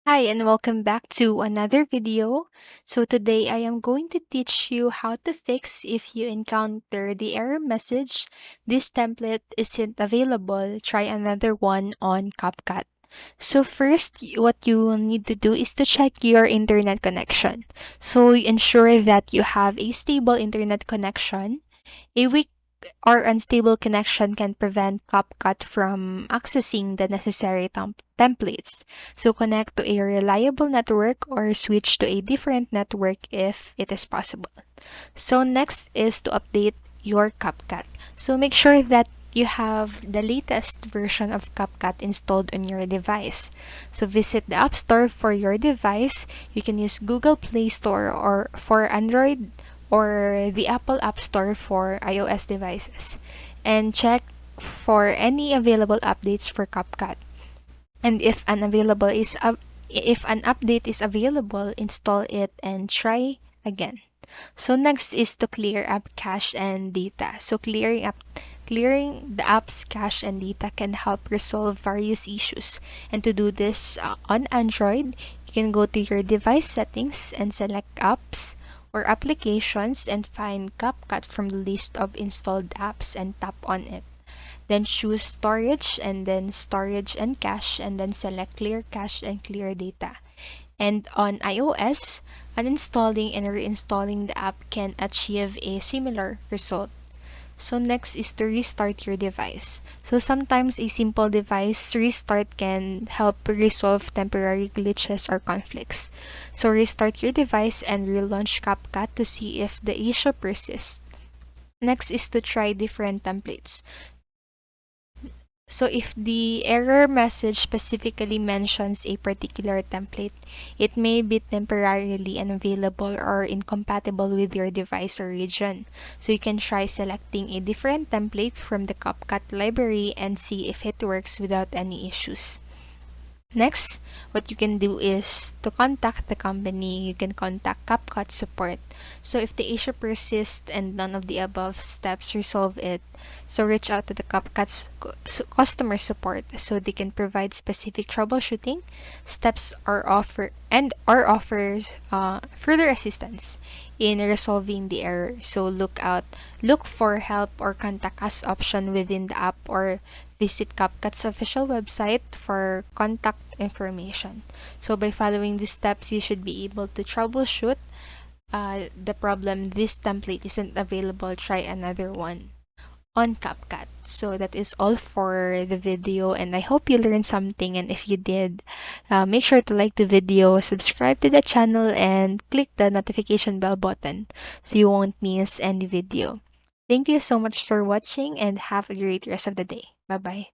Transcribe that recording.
Hi and welcome back to another video. So today I am going to teach you how to fix if you encounter the error message, "This template isn't available, try another one" on CapCut. So first, what you will need to do is to check your internet connection. So ensure that you have a stable internet connection. A weak or unstable connection can prevent CapCut from accessing the necessary templates. So connect to a reliable network or switch to a different network if it is possible. So next is to update your CapCut. So make sure that you have the latest version of CapCut installed on your device. So visit the App Store for your device. You can use Google Play Store or for Android or the Apple App Store for iOS devices, and check for any available updates for CapCut. And if an update is available, install it and try again. So next is to clear app cache and data. So clearing the app's cache and data can help resolve various issues. And to do this on Android, you can go to your device settings and select apps or applications and find CapCut from the list of installed apps and tap on it. Then choose storage and then storage and cache and then select clear cache and clear data. And on iOS, uninstalling and reinstalling the app can achieve a similar result. So next is to restart your device. So sometimes a simple device restart can help resolve temporary glitches or conflicts. So restart your device and relaunch CapCut to see if the issue persists. Next is to try different templates. So if the error message specifically mentions a particular template, it may be temporarily unavailable or incompatible with your device or region. So you can try selecting a different template from the CapCut library and see if it works without any issues. Next, what you can do is to contact the company. You can contact CapCut support. So if the issue persists and none of the above steps resolve it, so reach out to the CapCut's customer support so they can provide specific troubleshooting steps or offers further assistance in resolving the error. So look for help or contact us option within the app, or visit CapCut's official website for contact information. So by following these steps, you should be able to troubleshoot the problem. This template isn't available, try another one on CapCut. So that is all for the video, and I hope you learned something. And if you did, make sure to like the video, subscribe to the channel, and click the notification bell button so you won't miss any video. Thank you so much for watching and have a great rest of the day. Bye bye.